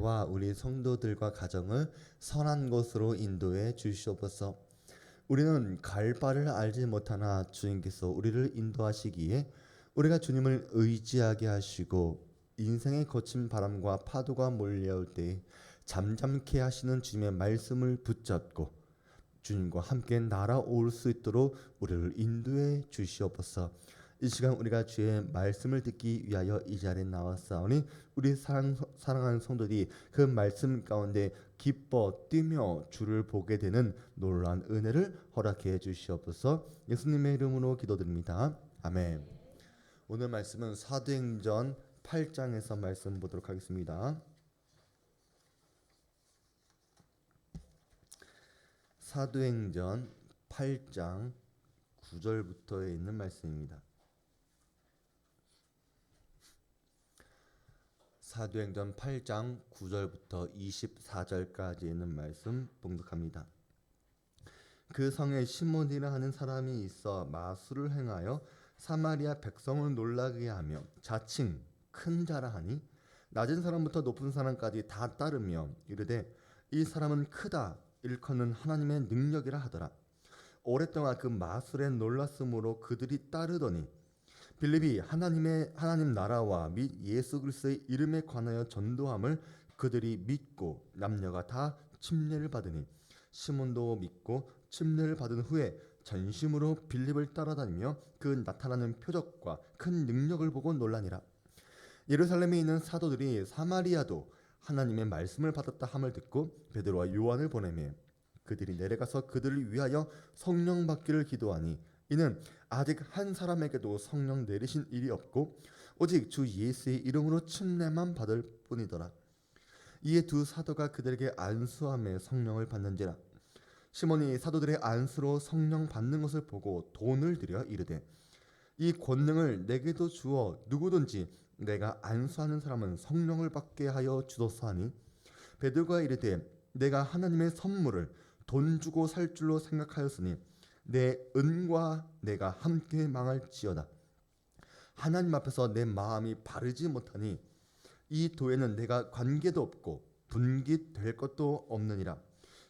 교회와 우리 성도들과 가정을 선한 곳으로 인도해 주시옵소서. 우리는 갈 바를 알지 못하나 주님께서 우리를 인도하시기에 우리가 주님을 의지하게 하시고 인생의 거친 바람과 파도가 몰려올 때 잠잠케 하시는 주님의 말씀을 붙잡고 주님과 함께 날아올 수 있도록 우리를 인도해 주시옵소서. 이 시간 우리가 주의 말씀을 듣기 위하여 이 자리에 나왔사오니 우리 사랑하는 성도들이 그 말씀 가운데 기뻐 뛰며 주를 보게 되는 놀라운 은혜를 허락해 주시옵소서. 예수님의 이름으로 기도드립니다. 아멘. 오늘 말씀은 사도행전 8장에서 말씀 보도록 하겠습니다. 사도행전 8장 9절부터에 있는 말씀입니다. 사도행전 8장 9절부터 24절까지 있는 말씀 봉독합니다. 그 성에 시몬이라 하는 사람이 있어 마술을 행하여 사마리아 백성을 놀라게 하며 자칭 큰 자라 하니 낮은 사람부터 높은 사람까지 다 따르며 이르되 이 사람은 크다 일컫는 하나님의 능력이라 하더라. 오랫동안 그 마술에 놀랐으므로 그들이 따르더니 빌립이 하나님 나라와 및 예수 그리스도의 이름에 관하여 전도함을 그들이 믿고 남녀가 다 침례를 받으니 시몬도 믿고 침례를 받은 후에 전심으로 빌립을 따라다니며 그 나타나는 표적과 큰 능력을 보고 놀라니라. 예루살렘에 있는 사도들이 사마리아도 하나님의 말씀을 받았다 함을 듣고 베드로와 요한을 보내매 그들이 내려가서 그들을 위하여 성령 받기를 기도하니 이는 아직 한 사람에게도 성령 내리신 일이 없고 오직 주 예수의 이름으로 침례만 받을 뿐이더라. 이에 두 사도가 그들에게 안수함에 성령을 받는지라. 시몬이 사도들의 안수로 성령 받는 것을 보고 돈을 들여 이르되 이 권능을 내게도 주어 누구든지 내가 안수하는 사람은 성령을 받게 하여 주소서 하니 베드로가 이르되 내가 하나님의 선물을 돈 주고 살 줄로 생각하였으니 내 은과 내가 함께 망할지어다. 하나님 앞에서 내 마음이 바르지 못하니 이 도에는 내가 관계도 없고 분깃될 것도 없느니라.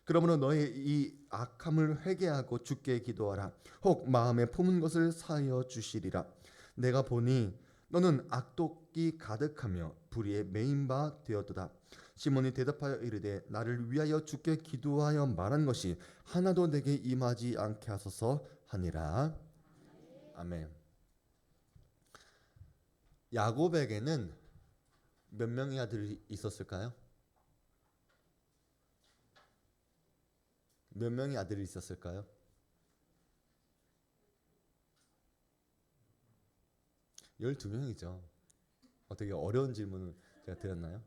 그러므로 너의 이 악함을 회개하고 주께 기도하라. 혹 마음에 품은 것을 사하여 주시리라. 내가 보니 너는 악독이 가득하며 불의에 매인 바 되었도다. 시몬이 대답하여 이르되 나를 위하여 주께 기도하여 말한 것이 하나도 내게 임하지 않게 하소서 하니라. 아멘. 야곱에게는 몇 명의 아들이 있었을까요? 몇 명의 아들이 있었을까요? 12명이죠. 어떻게 어려운 질문을 제가 드렸나요?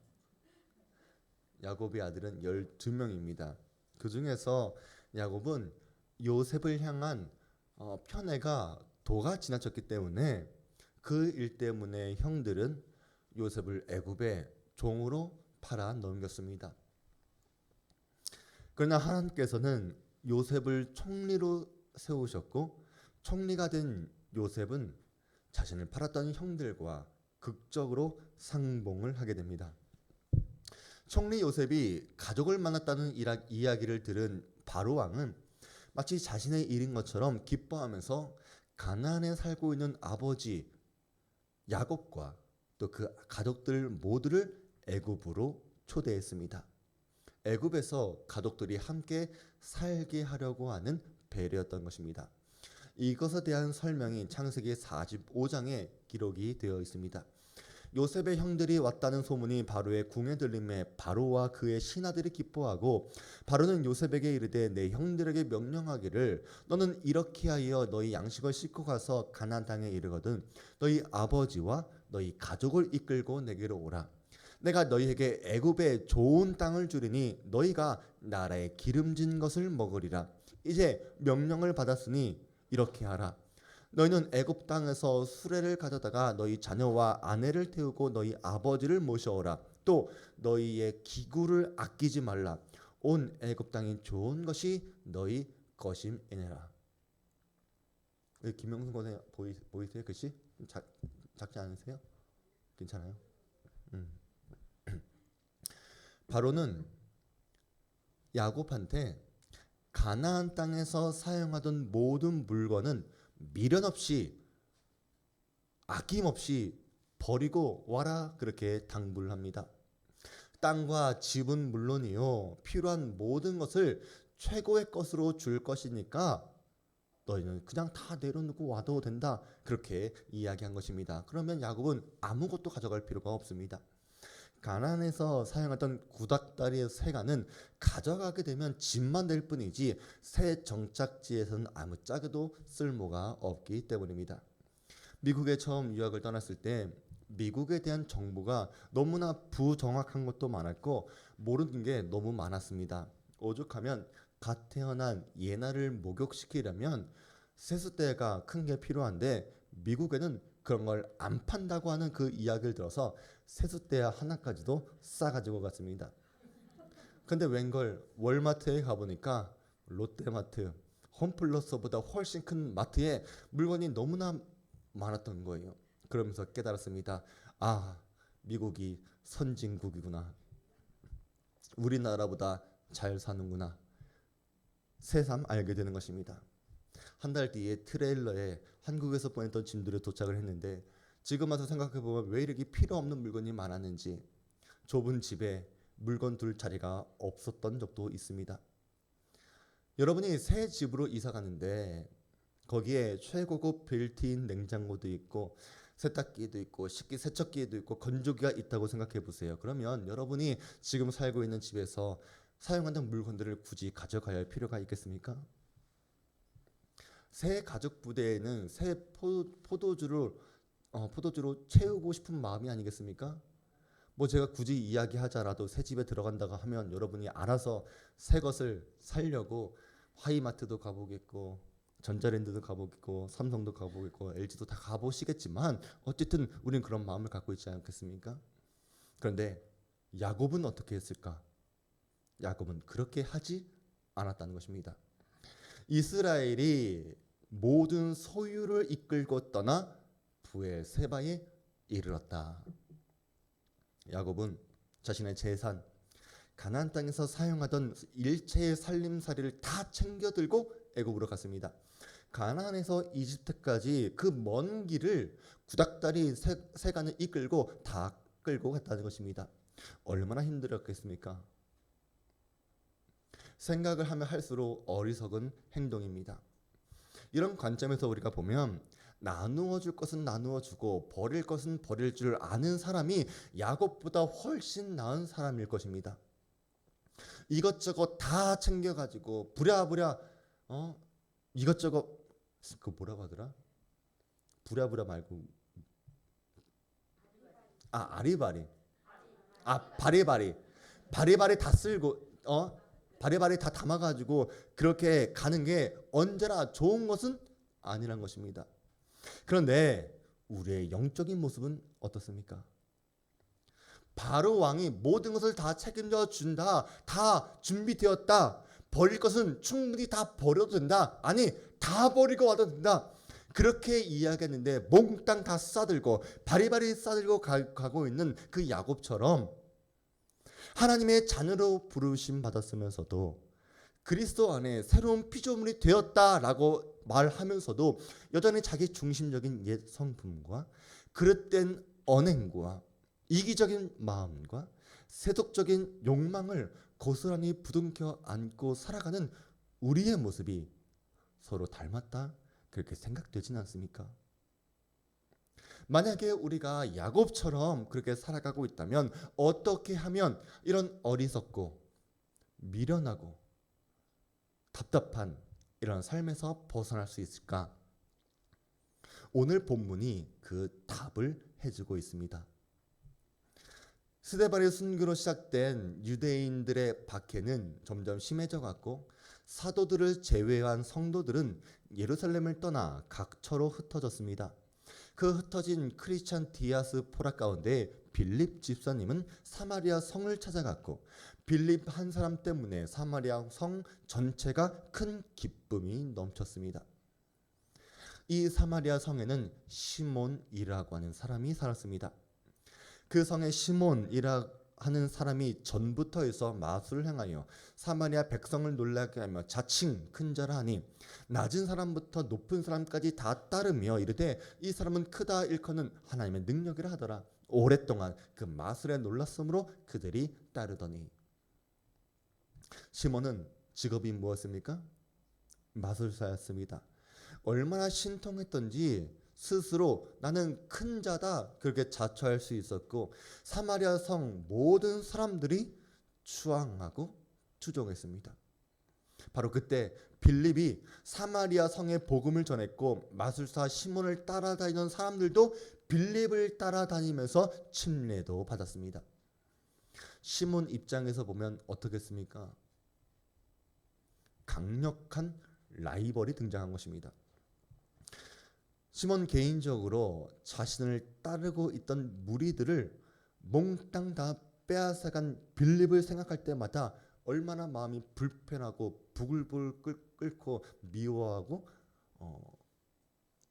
야곱의 아들은 12명입니다. 그 중에서 야곱은 요셉을 향한 편애가 도가 지나쳤기 때문에 그 일 때문에 형들은 요셉을 애굽의 종으로 팔아 넘겼습니다. 그러나 하나님께서는 요셉을 총리로 세우셨고 총리가 된 요셉은 자신을 팔았던 형들과 극적으로 상봉을 하게 됩니다. 총리 요셉이 가족을 만났다는 이야기를 들은 바로 왕은 마치 자신의 일인 것처럼 기뻐하면서 가나안에 살고 있는 아버지 야곱과 또 그 가족들 모두를 애굽으로 초대했습니다. 애굽에서 가족들이 함께 살게 하려고 하는 배려였던 것입니다. 이것에 대한 설명이 창세기 45장에 기록이 되어 있습니다. 요셉의 형들이 왔다는 소문이 바로의 궁에 들림에 바로와 그의 신하들이 기뻐하고 바로는 요셉에게 이르되 내 형들에게 명령하기를 너는 이렇게 하여 너희 양식을 싣고 가서 가나안 땅에 이르거든 너희 아버지와 너희 가족을 이끌고 내게로 오라. 내가 너희에게 애굽의 좋은 땅을 주리니 너희가 나라의 기름진 것을 먹으리라. 이제 명령을 받았으니 이렇게 하라. 너희는 애굽 땅에서 수레를 가져다가 너희 자녀와 아내를 태우고 너희 아버지를 모셔오라. 또 너희의 기구를 아끼지 말라. 온 애굽 땅이 좋은 것이 너희 것임이니라. 김영순 권에 보이세요? 글씨? 작지 않으세요? 괜찮아요? 바로는 야곱한테 가나안 땅에서 사용하던 모든 물건은 미련 없이 아낌없이 버리고 와라 그렇게 당부를 합니다. 땅과 집은 물론이요 필요한 모든 것을 최고의 것으로 줄 것이니까 너희는 그냥 다 내려놓고 와도 된다 그렇게 이야기한 것입니다. 그러면 야곱은 아무것도 가져갈 필요가 없습니다. 가나안에서 사용했던 구닥다리의 새가는 가져가게 되면 짐만 될 뿐이지 새 정착지에서는 아무짝에도 쓸모가 없기 때문입니다. 미국에 처음 유학을 떠났을 때 미국에 대한 정보가 너무나 부정확한 것도 많았고 모르는 게 너무 많았습니다. 오죽하면 갓 태어난 예나를 목욕시키려면 세숫대가 큰 게 필요한데 미국에는 그런 걸 안 판다고 하는 그 이야기를 들어서 세숫대 하나까지도 싸가지고 갔습니다. 근데 웬걸 월마트에 가보니까 롯데마트, 홈플러스보다 훨씬 큰 마트에 물건이 너무나 많았던 거예요. 그러면서 깨달았습니다. 아, 미국이 선진국이구나. 우리나라보다 잘 사는구나. 새삼 알게 되는 것입니다. 한 달 뒤에 트레일러에 한국에서 보냈던 짐들이 도착을 했는데 지금 와서 생각해보면 왜 이렇게 필요 없는 물건이 많았는지 좁은 집에 물건 둘 자리가 없었던 적도 있습니다. 여러분이 새 집으로 이사 가는데 거기에 최고급 빌트인 냉장고도 있고 세탁기도 있고 식기세척기도 있고 건조기가 있다고 생각해 보세요. 그러면 여러분이 지금 살고 있는 집에서 사용하는 물건들을 굳이 가져가야 할 필요가 있겠습니까? 새 가족 부대에는 새 포도주로 채우고 싶은 마음이 아니겠습니까? 뭐 제가 굳이 이야기하자라도 새 집에 들어간다고 하면 여러분이 알아서 새 것을 사려고 하이마트도 가보겠고 전자랜드도 가보겠고 삼성도 가보겠고 LG도 다 가보시겠지만 어쨌든 우리는 그런 마음을 갖고 있지 않겠습니까? 그런데 야곱은 어떻게 했을까? 야곱은 그렇게 하지 않았다는 것입니다. 이스라엘이 모든 소유를 이끌고 떠나 부엘세바에 이르렀다. 야곱은 자신의 재산, 가나안 땅에서 사용하던 일체의 살림살이를 다 챙겨 들고 애굽으로 갔습니다. 가나안에서 이집트까지 그 먼 길을 구닥다리 세간을 이끌고 다 끌고 갔다는 것입니다. 얼마나 힘들었겠습니까? 생각을 하면 할수록 어리석은 행동입니다. 이런 관점에서 우리가 보면 나누어 줄 것은 나누어 주고 버릴 것은 버릴 줄 아는 사람이 야곱보다 훨씬 나은 사람일 것입니다. 이것저것 다 챙겨가지고 부랴부랴 이것저것 그 뭐라고 하더라? 부랴부랴 말고 아리바리 바리바리 다 쓸고 바리바리 다 담아가지고 그렇게 가는 게 언제나 좋은 것은 아니란 것입니다. 그런데 우리의 영적인 모습은 어떻습니까? 바로 왕이 모든 것을 다 책임져 준다. 다 준비되었다. 버릴 것은 충분히 다 버려도 된다. 아니 다 버리고 와도 된다. 그렇게 이야기했는데 몽땅 다 싸들고 바리바리 싸들고 가고 있는 그 야곱처럼 하나님의 자녀로 부르심 받았으면서도 그리스도 안에 새로운 피조물이 되었다라고 말하면서도 여전히 자기 중심적인 옛 성품과 그릇된 언행과 이기적인 마음과 세속적인 욕망을 고스란히 부둥켜 안고 살아가는 우리의 모습이 서로 닮았다 그렇게 생각되진 않습니까? 만약에 우리가 야곱처럼 그렇게 살아가고 있다면 어떻게 하면 이런 어리석고 미련하고 답답한 이런 삶에서 벗어날 수 있을까? 오늘 본문이 그 답을 해주고 있습니다. 스데발의 순교로 시작된 유대인들의 박해는 점점 심해져 갔고 사도들을 제외한 성도들은 예루살렘을 떠나 각처로 흩어졌습니다. 그 흩어진 크리스찬 디아스 포라 가운데 빌립 집사님은 사마리아 성을 찾아갔고 빌립 한 사람 때문에 사마리아 성 전체가 큰 기쁨이 넘쳤습니다. 이 사마리아 성에는 시몬이라고 하는 사람이 살았습니다. 그 성에 시몬이라 하는 사람이 전부터 해서 마술을 행하여 사마리아 백성을 놀라게 하며 자칭 큰 자라 하니 낮은 사람부터 높은 사람까지 다 따르며 이르되 이 사람은 크다 일컫는 하나님의 능력이라 하더라. 오랫동안 그 마술에 놀랐으므로 그들이 따르더니. 시몬은 직업이 무엇입니까? 마술사였습니다. 얼마나 신통했던지 스스로 나는 큰 자다 그렇게 자처할 수 있었고 사마리아 성 모든 사람들이 추앙하고 추종했습니다. 바로 그때 빌립이 사마리아 성에 복음을 전했고 마술사 시몬을 따라다니던 사람들도 빌립을 따라다니면서 침례도 받았습니다. 시몬 입장에서 보면 어떻겠습니까? 강력한 라이벌이 등장한 것입니다. 시몬 개인적으로 자신을 따르고 있던 무리들을 몽땅 다 빼앗아간 빌립을 생각할 때마다 얼마나 마음이 불편하고 부글부글 끓고 미워하고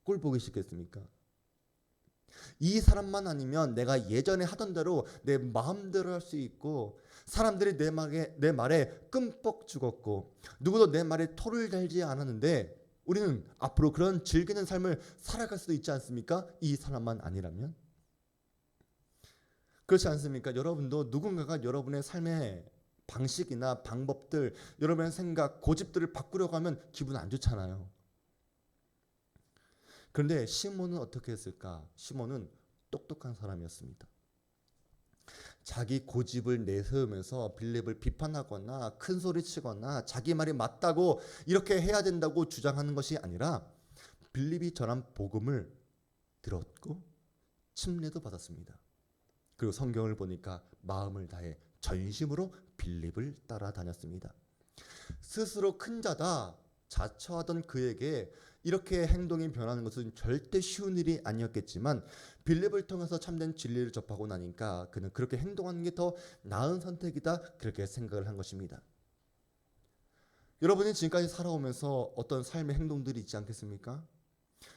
꼴보기 싫겠습니까? 이 사람만 아니면 내가 예전에 하던 대로 내 마음대로 할 수 있고 사람들이 내 말에 끔뻑 죽었고 누구도 내 말에 토를 달지 않았는데 우리는 앞으로 그런 즐기는 삶을 살아갈 수도 있지 않습니까? 이 사람만 아니라면. 그렇지 않습니까? 여러분도 누군가가 여러분의 삶의 방식이나 방법들, 여러분의 생각, 고집들을 바꾸려고 하면 기분 안 좋잖아요. 그런데 시몬은 어떻게 했을까? 시몬은 똑똑한 사람이었습니다. 자기 고집을 내세우면서 빌립을 비판하거나 큰 소리 치거나 자기 말이 맞다고 이렇게 해야 된다고 주장하는 것이 아니라 빌립이 전한 복음을 들었고 침례도 받았습니다. 그리고 성경을 보니까 마음을 다해 전심으로 빌립을 따라다녔습니다. 스스로 큰 자다 자처하던 그에게 이렇게 행동이 변하는 것은 절대 쉬운 일이 아니었겠지만 빌립을 통해서 참된 진리를 접하고 나니까 그는 그렇게 행동하는 게 더 나은 선택이다 그렇게 생각을 한 것입니다. 여러분이 지금까지 살아오면서 어떤 삶의 행동들이 있지 않겠습니까?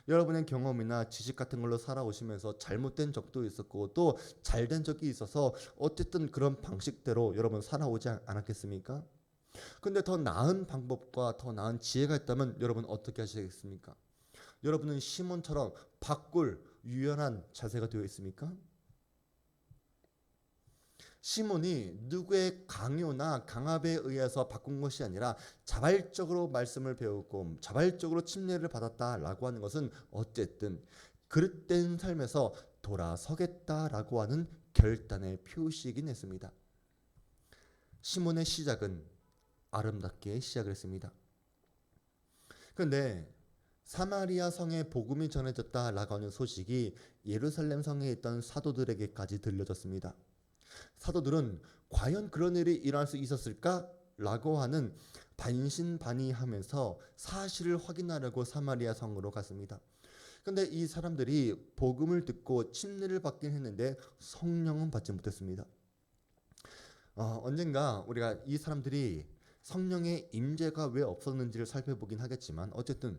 여러분의 경험이나 지식 같은 걸로 살아오시면서 잘못된 적도 있었고 또 잘된 적이 있어서 어쨌든 그런 방식대로 여러분 살아오지 않았겠습니까? 근데 더 나은 방법과 더 나은 지혜가 있다면 여러분 어떻게 하시겠습니까? 여러분은 시몬처럼 바꿀 유연한 자세가 되어 있습니까? 시몬이 누구의 강요나 강압에 의해서 바꾼 것이 아니라 자발적으로 말씀을 배우고 자발적으로 침례를 받았다라고 하는 것은 어쨌든 그릇된 삶에서 돌아서겠다라고 하는 결단의 표시이긴 했습니다. 시몬의 시작은 아름답게 시작을 했습니다. 그런데 사마리아 성에 복음이 전해졌다라고 하는 소식이 예루살렘 성에 있던 사도들에게까지 들려졌습니다. 사도들은 과연 그런 일이 일어날 수 있었을까라고 하는 반신반의하면서 사실을 확인하려고 사마리아 성으로 갔습니다. 그런데 이 사람들이 복음을 듣고 침례를 받긴 했는데 성령은 받지 못했습니다. 언젠가 우리가 이 사람들이 성령의 임재가 왜 없었는지를 살펴보긴 하겠지만 어쨌든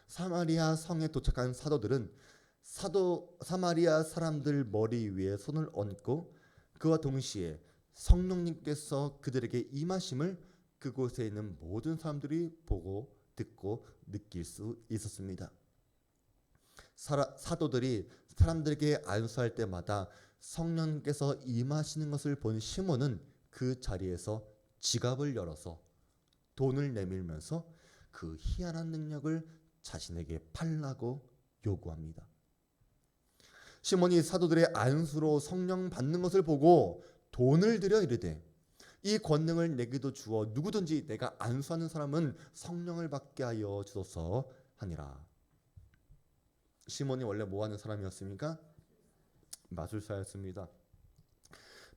사마리아 성에 도착한 사도들은 사마리아 사람들 머리 위에 손을 얹고 그와 동시에 성령님께서 그들에게 임하심을 그곳에 있는 모든 사람들이 보고 듣고 느낄 수 있었습니다. 사도들이 사람들에게 안수할 때마다 성령님께서 임하시는 것을 본 시몬은 그 자리에서 지갑을 열어서 돈을 내밀면서 그 희한한 능력을 자신에게 팔라고 요구합니다. 시몬이 사도들의 안수로 성령 받는 것을 보고 돈을 들여 이르되 이 권능을 내게도 주어 누구든지 내가 안수하는 사람은 성령을 받게 하여 주소서 하니라. 시몬이 원래 뭐 하는 사람이었습니까? 마술사였습니다.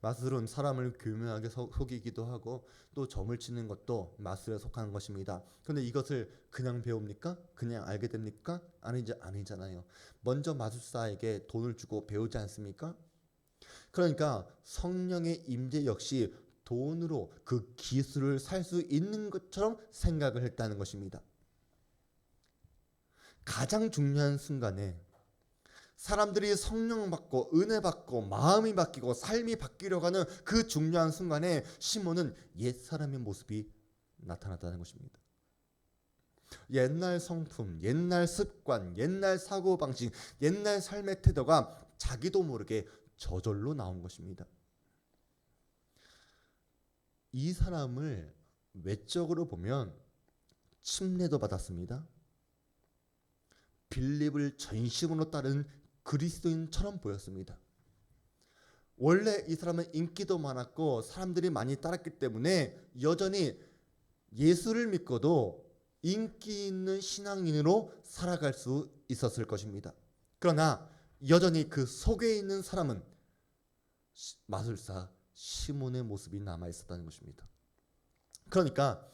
마술은 사람을 교묘하게 속이기도 하고 또 점을 치는 것도 마술에 속하는 것입니다. 그런데 이것을 그냥 배웁니까? 그냥 알게 됩니까? 아니잖아요. 먼저 마술사에게 돈을 주고 배우지 않습니까? 그러니까 성령의 임재 역시 돈으로 그 기술을 살 수 있는 것처럼 생각을 했다는 것입니다. 가장 중요한 순간에 사람들이 성령 받고 은혜 받고 마음이 바뀌고 삶이 바뀌려고 하는 그 중요한 순간에 시몬은 옛사람의 모습이 나타났다는 것입니다. 옛날 성품, 옛날 습관, 옛날 사고방식, 옛날 삶의 태도가 자기도 모르게 저절로 나온 것입니다. 이 사람을 외적으로 보면 침례도 받았습니다. 빌립을 전심으로 따른 그리스도인처럼 보였습니다. 원래 이 사람은 인기도 많았고 사람들이 많이 따랐기 때문에 여전히 예수를 믿고도 인기 있는 신앙인으로 살아갈 수 있었을 것입니다. 그러나 여전히 그 속에 있는 사람은 마술사 시몬의 모습이 남아 있었다는 것입니다. 그러니까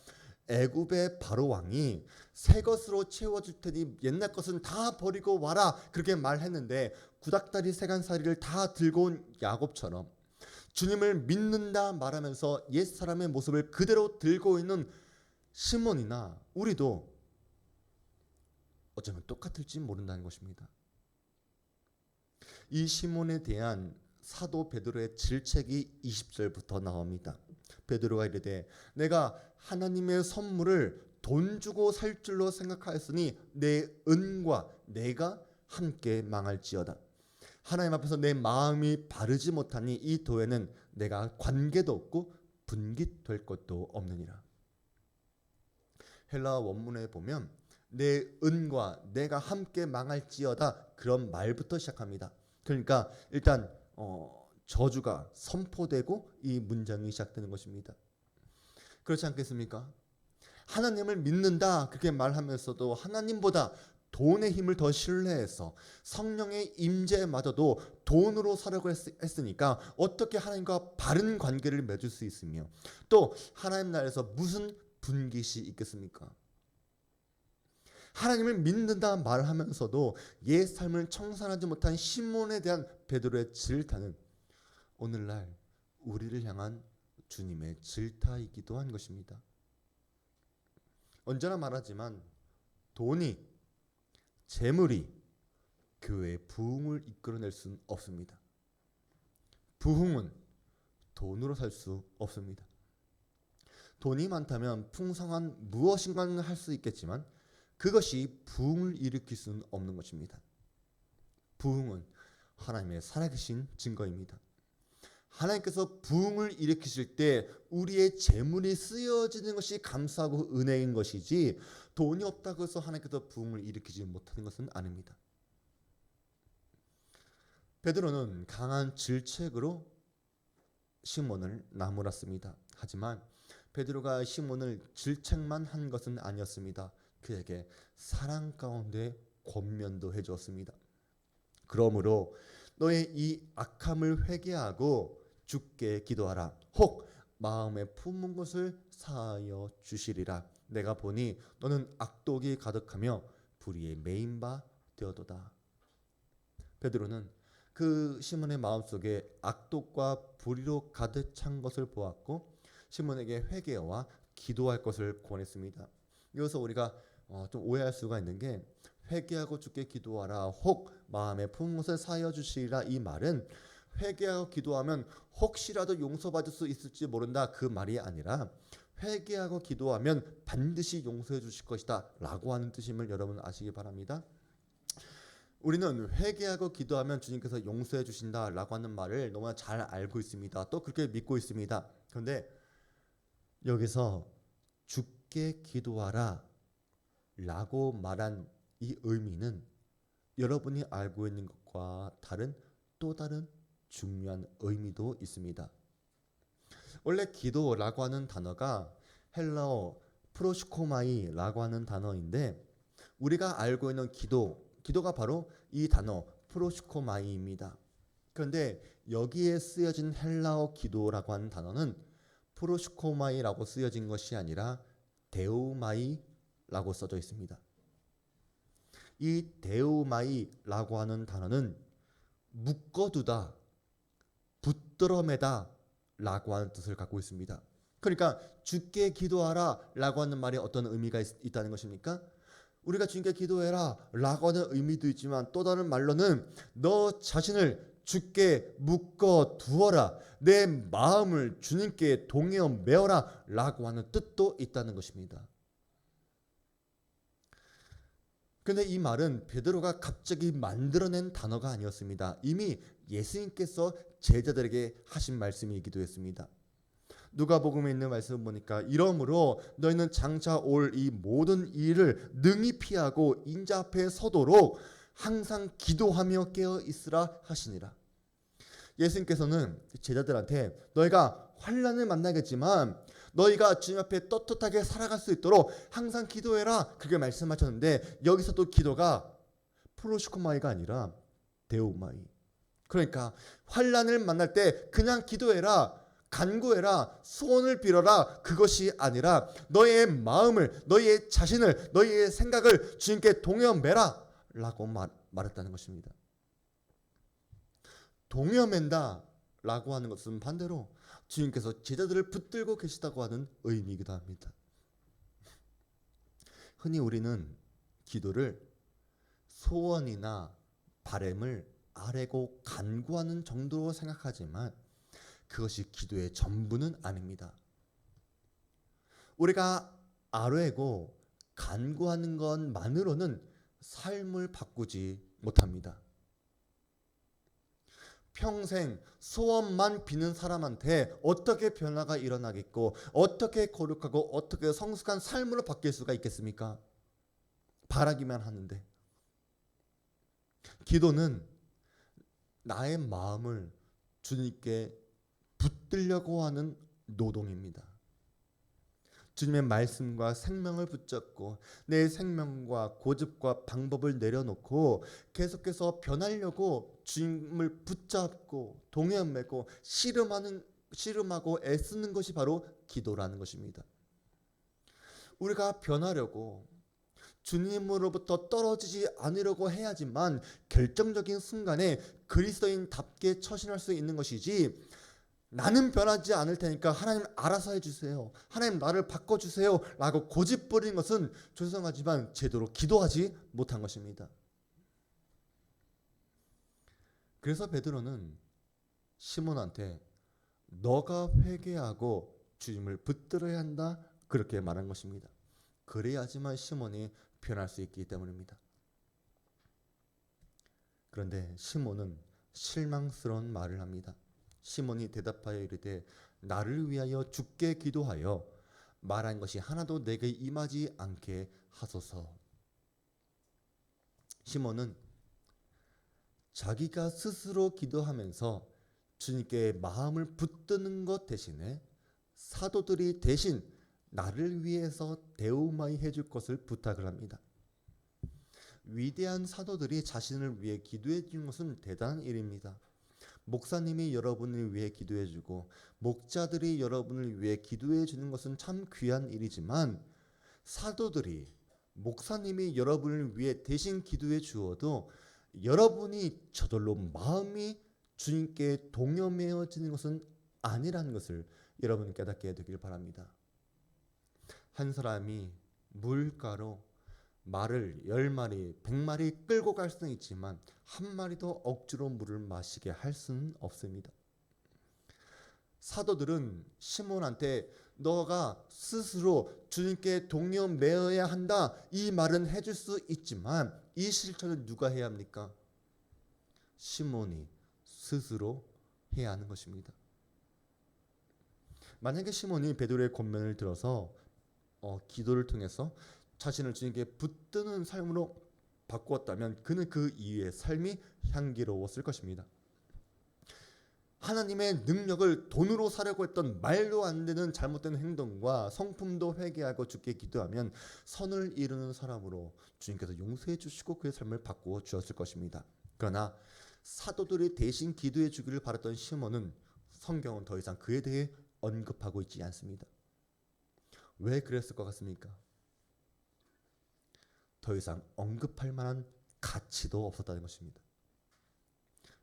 애굽의 바로 왕이 새 것으로 채워줄 테니 옛날 것은 다 버리고 와라 그렇게 말했는데 구닥다리 세간살이를 다 들고 온 야곱처럼 주님을 믿는다 말하면서 옛사람의 모습을 그대로 들고 있는 시몬이나 우리도 어쩌면 똑같을지 모른다는 것입니다. 이 시몬에 대한 사도 베드로의 질책이 20절부터 나옵니다. 베드로가 이르되 내가 하나님의 선물을 돈 주고 살 줄로 생각하였으니 내 은과 내가 함께 망할지어다. 하나님 앞에서 내 마음이 바르지 못하니 이 도에는 내가 관계도 없고 분깃될 것도 없느니라. 헬라어 원문에 보면 내 은과 내가 함께 망할지어다 그런 말부터 시작합니다. 그러니까 일단 저주가 선포되고 이 문장이 시작되는 것입니다. 그렇지 않겠습니까? 하나님을 믿는다 그렇게 말하면서도 하나님보다 돈의 힘을 더 신뢰해서 성령의 임재마저도 돈으로 살려고 했으니까 어떻게 하나님과 바른 관계를 맺을 수 있으며 또 하나님 나라에서 무슨 분깃이 있겠습니까? 하나님을 믿는다 말하면서도 옛 삶을 청산하지 못한 시몬에 대한 베드로의 질타는 오늘날 우리를 향한 주님의 질타이기도 한 것입니다. 언제나 말하지만 돈이, 재물이 교회의 부흥을 이끌어낼 수는 없습니다. 부흥은 돈으로 살 수 없습니다. 돈이 많다면 풍성한 무엇인가는 할 수 있겠지만 그것이 부흥을 일으킬 수는 없는 것입니다. 부흥은 하나님의 살아계신 증거입니다. 하나님께서 부흥을 일으키실 때 우리의 재물이 쓰여지는 것이 감사하고 은혜인 것이지 돈이 없다고 해서 하나님께서 부흥을 일으키지 못하는 것은 아닙니다. 베드로는 강한 질책으로 시몬을 나무랐습니다. 하지만 베드로가 시몬을 질책만 한 것은 아니었습니다. 그에게 사랑 가운데 권면도 해주었습니다. 그러므로 너의 이 악함을 회개하고 주께 기도하라. 혹 마음에 품은 것을 사하여 주시리라. 내가 보니 너는 악독이 가득하며 불의에 매인 바 되어도다. 베드로는 그 시몬의 마음속에 악독과 불의로 가득 찬 것을 보았고 시몬에게 회개와 기도할 것을 권했습니다. 여기서 우리가 좀 오해할 수가 있는 게 회개하고 주께 기도하라 혹 마음에 품은 것을 사하여 주시리라 이 말은 회개하고 기도하면 혹시라도 용서받을 수 있을지 모른다 그 말이 아니라 회개하고 기도하면 반드시 용서해 주실 것이다 라고 하는 뜻임을 여러분 아시기 바랍니다. 우리는 회개하고 기도하면 주님께서 용서해 주신다 라고 하는 말을 너무나 잘 알고 있습니다. 또 그렇게 믿고 있습니다. 그런데 여기서 주께 기도하라 라고 말한 이 의미는 여러분이 알고 있는 것과 다른 또 다른 중요한 의미도 있습니다. 원래 기도라고 하는 단어가 헬라어 프로시코마이라고 하는 단어인데 우리가 알고 있는 기도가 바로 이 단어 프로시코마이입니다. 그런데 여기에 쓰여진 헬라어 기도라고 하는 단어는 프로시코마이라고 쓰여진 것이 아니라 데우마이라고 써져 있습니다. 이 데우마이라고 하는 단어는 묶어두다, 붙들어매다 라고 하는 뜻을 갖고 있습니다. 그러니까 주께 기도하라 라고 하는 말에 어떤 의미가 있다는 것입니까? 우리가 주님께 기도해라 라고 하는 의미도 있지만 또 다른 말로는 너 자신을 주께 묶어 두어라, 내 마음을 주님께 동여 메어라 라고 하는 뜻도 있다는 것입니다. 근데 이 말은 베드로가 갑자기 만들어낸 단어가 아니었습니다. 이미 예수님께서 제자들에게 하신 말씀이기도 했습니다. 누가복음에 있는 말씀을 보니까 이러므로 너희는 장차 올 이 모든 일을 능히 피하고 인자 앞에 서도록 항상 기도하며 깨어 있으라 하시니라. 예수님께서는 제자들한테 너희가 환난을 만나겠지만 너희가 주님 앞에 떳떳하게 살아갈 수 있도록 항상 기도해라 그렇게 말씀하셨는데, 여기서도 기도가 프로시코마이가 아니라 데오마이, 그러니까 환난을 만날 때 그냥 기도해라, 간구해라, 소원을 빌어라, 그것이 아니라 너희의 마음을, 너희의 자신을, 너희의 생각을 주님께 동여매라 라고 말했다는 것입니다. 동여맨다 라고 하는 것은 반대로 주님께서 제자들을 붙들고 계시다고 하는 의미이기도 합니다. 흔히 우리는 기도를 소원이나 바램을 아뢰고 간구하는 정도로 생각하지만 그것이 기도의 전부는 아닙니다. 우리가 아뢰고 간구하는 것만으로는 삶을 바꾸지 못합니다. 평생 소원만 비는 사람한테 어떻게 변화가 일어나겠고 어떻게 거룩하고 어떻게 성숙한 삶으로 바뀔 수가 있겠습니까? 바라기만 하는데. 기도는 나의 마음을 주님께 붙들려고 하는 노동입니다. 주님의 말씀과 생명을 붙잡고 내 생명과 고집과 방법을 내려놓고 계속해서 변하려고 주님을 붙잡고 동여매고 씨름하고 애쓰는 것이 바로 기도라는 것입니다. 우리가 변하려고 주님으로부터 떨어지지 않으려고 해야지만 결정적인 순간에 그리스도인답게 처신할 수 있는 것이지, 나는 변하지 않을 테니까 하나님 알아서 해주세요, 하나님 나를 바꿔주세요 라고 고집 부리는 것은 죄송하지만 제대로 기도하지 못한 것입니다. 그래서 베드로는 시몬한테 너가 회개하고 주님을 붙들어야 한다 그렇게 말한 것입니다. 그래야지만 시몬이 변할 수 있기 때문입니다. 그런데 시몬은 실망스러운 말을 합니다. 시몬이 대답하여 이르되 나를 위하여 주께 기도하여 말한 것이 하나도 내게 임하지 않게 하소서. 시몬은 자기가 스스로 기도하면서 주님께 마음을 붙드는 것 대신에 사도들이 대신 나를 위해서 데우마이 해줄 것을 부탁을 합니다. 위대한 사도들이 자신을 위해 기도해 주는 것은 대단한 일입니다. 목사님이 여러분을 위해 기도해 주고 목자들이 여러분을 위해 기도해 주는 것은 참 귀한 일이지만, 사도들이, 목사님이 여러분을 위해 대신 기도해 주어도 여러분이 저절로 마음이 주님께 동여매어지는 것은 아니라는 것을 여러분 깨닫게 되길 바랍니다. 한 사람이 물가로 말을 10마리, 100마리 끌고 갈 수는 있지만 한 마리도 억지로 물을 마시게 할 수는 없습니다. 사도들은 시몬한테 너가 스스로 주님께 동여매어야 한다 이 말은 해줄 수 있지만 이 실천을 누가 해야 합니까? 시몬이 스스로 해야 하는 것입니다. 만약에 시몬이 베드로의 권면을 들어서 기도를 통해서 자신을 주님께 붙드는 삶으로 바꾸었다면 그는 그 이후의 삶이 향기로웠을 것입니다. 하나님의 능력을 돈으로 사려고 했던 말도 안 되는 잘못된 행동과 성품도 회개하고 주께 기도하면 선을 이루는 사람으로 주님께서 용서해 주시고 그의 삶을 바꾸어 주었을 것입니다. 그러나 사도들이 대신 기도해 주기를 바랐던 시몬은 성경은 더 이상 그에 대해 언급하고 있지 않습니다. 왜 그랬을 것 같습니까? 더 이상 언급할 만한 가치도 없었다는 것입니다.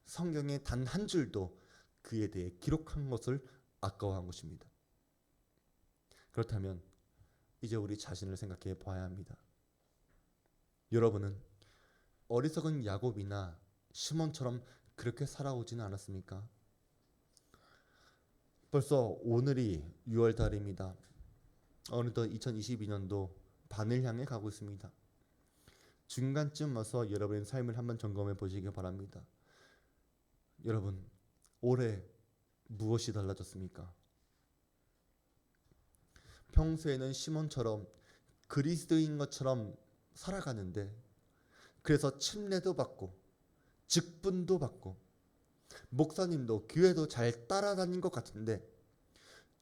성경에 단 한 줄도 그에 대해 기록한 것을 아까워한 것입니다. 그렇다면 이제 우리 자신을 생각해 봐야 합니다. 여러분은 어리석은 야곱이나 시몬처럼 그렇게 살아오지는 않았습니까? 벌써 오늘이 6월 달입니다. 어느덧 2022년도 반을 향해 가고 있습니다. 중간쯤 와서 여러분의 삶을 한번 점검해 보시기 바랍니다. 여러분, 올해 무엇이 달라졌습니까? 평소에는 시몬처럼 그리스도인 것처럼 살아가는데, 그래서 침례도 받고 직분도 받고 목사님도 교회도 잘 따라다닌 것 같은데,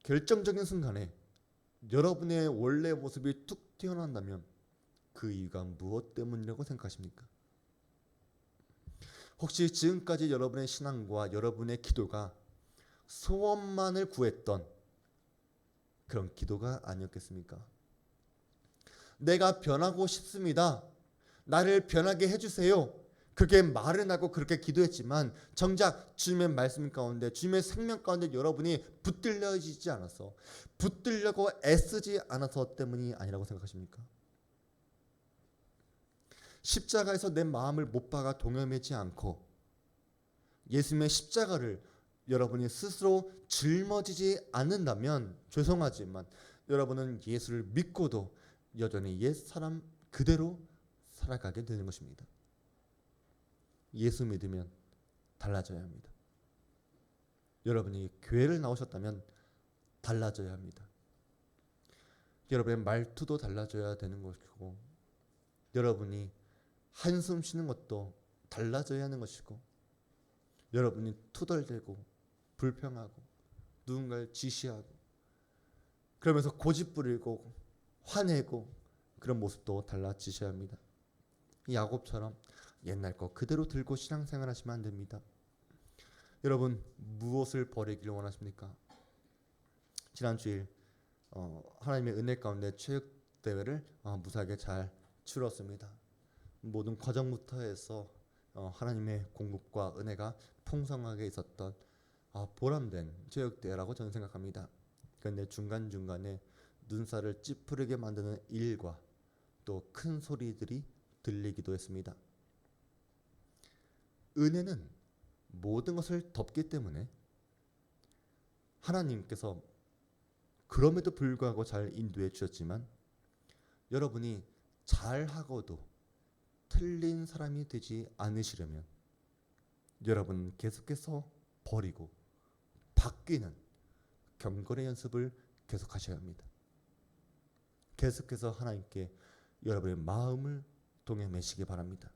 결정적인 순간에 여러분의 원래 모습이 툭 튀어나온다면 그 이유가 무엇 때문이라고 생각하십니까? 혹시 지금까지 여러분의 신앙과 여러분의 기도가 소원만을 구했던 그런 기도가 아니었겠습니까? 내가 변하고 싶습니다. 나를 변하게 해주세요. 그렇게 말은 하고 그렇게 기도했지만 정작 주님의 말씀 가운데, 주님의 생명 가운데 여러분이 붙들려지지 않아서, 붙들려고 애쓰지 않아서 때문이 아니라고 생각하십니까? 십자가에서 내 마음을 못 박아 동요매지 않고 예수님의 십자가를 여러분이 스스로 짊어지지 않는다면 죄송하지만 여러분은 예수를 믿고도 여전히 옛 사람 그대로 살아가게 되는 것입니다. 예수 믿으면 달라져야 합니다. 여러분이 교회를 나오셨다면 달라져야 합니다. 여러분의 말투도 달라져야 되는 것이고, 여러분이 한숨 쉬는 것도 달라져야 하는 것이고, 여러분이 투덜대고 불평하고 누군가를 지시하고 그러면서 고집 부리고 화내고 그런 모습도 달라지셔야 합니다. 야곱처럼 옛날 거 그대로 들고 신앙생활 하시면 안 됩니다. 여러분, 무엇을 버리기를 원하십니까? 지난 주일 하나님의 은혜 가운데 체육대회를 무사하게 잘 치렀습니다. 모든 과정부터 해서 하나님의 공급과 은혜가 풍성하게 있었던 보람된 체육대회라고 저는 생각합니다. 그런데 중간중간에 눈살을 찌푸리게 만드는 일과 또 큰 소리들이 들리기도 했습니다. 은혜는 모든 것을 덮기 때문에 하나님께서 그럼에도 불구하고 잘 인도해 주셨지만, 여러분이 잘하고도 틀린 사람이 되지 않으시려면 여러분 계속해서 버리고 바뀌는 경건의 연습을 계속하셔야 합니다. 계속해서 하나님께 여러분의 마음을 동행하시기 바랍니다.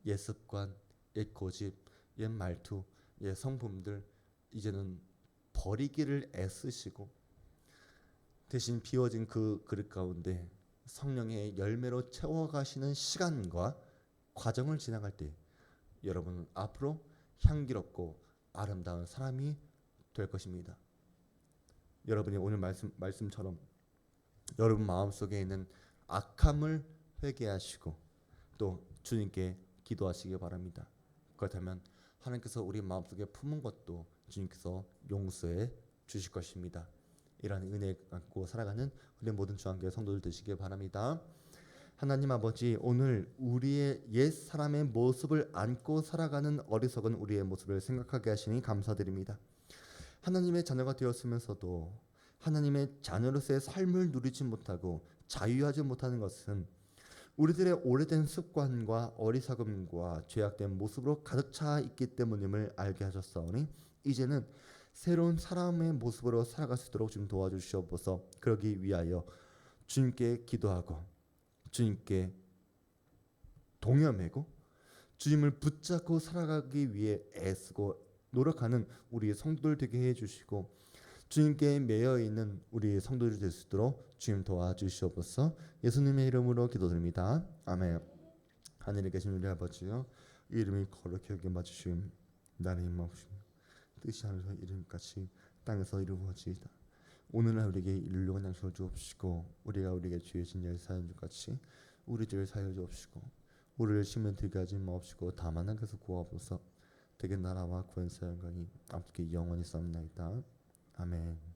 옛 습관, 옛 고집, 옛 말투, 옛 성품들 이제는 버리기를 애쓰시고, 대신 비워진 그 그릇 가운데 성령의 열매로 채워가시는 시간과 과정을 지나갈 때 여러분은 앞으로 향기롭고 아름다운 사람이 될 것입니다. 여러분이 오늘 말씀처럼 여러분 마음속에 있는 악함을 회개하시고 또 주님께 기도하시기 바랍니다. 그렇다면 하나님께서 우리 마음속에 품은 것도 주님께서 용서해 주실 것입니다. 이런 은혜 갖고 살아가는 우리 모든 주안교회 성도들 되시길 바랍니다. 하나님 아버지, 오늘 우리의 옛 사람의 모습을 안고 살아가는 어리석은 우리의 모습을 생각하게 하시니 감사드립니다. 하나님의 자녀가 되었으면서도 하나님의 자녀로서의 삶을 누리지 못하고 자유하지 못하는 것은 우리들의 오래된 습관과 어리석음과 죄악된 모습으로 가득 차 있기 때문임을 알게 하셨사오니 이제는 새로운 사람의 모습으로 살아갈 수 있도록 좀 도와주시옵소서. 그러기 위하여 주님께 기도하고 주님께 동여매고 주님을 붙잡고 살아가기 위해 애쓰고 노력하는 우리 성도들 되게 해주시고, 주님께 매여 있는 우리 성도들이 될 수 있도록 주님 도와주시옵소서. 예수님의 이름으로 기도드립니다. 아멘. 하늘에 계신 우리 아버지여, 이름이 거룩히 여겨 봐주시옵. 나는 임하옵시며 뜻이 하늘에서 이름같이 땅에서 이루어지이다. 오늘날 우리에게 일용할 양식을 주옵시고, 우리가 우리에게 죄 진 자를 사하는 것 같이 우리 죄를 사하여 주옵시고, 우리를 시험에 들게 하지 마옵시고 다만 악에서 구하옵소서. 대개 나라와 권세와 영광이 아버지께 영원히 쌓옵나이다. 아멘.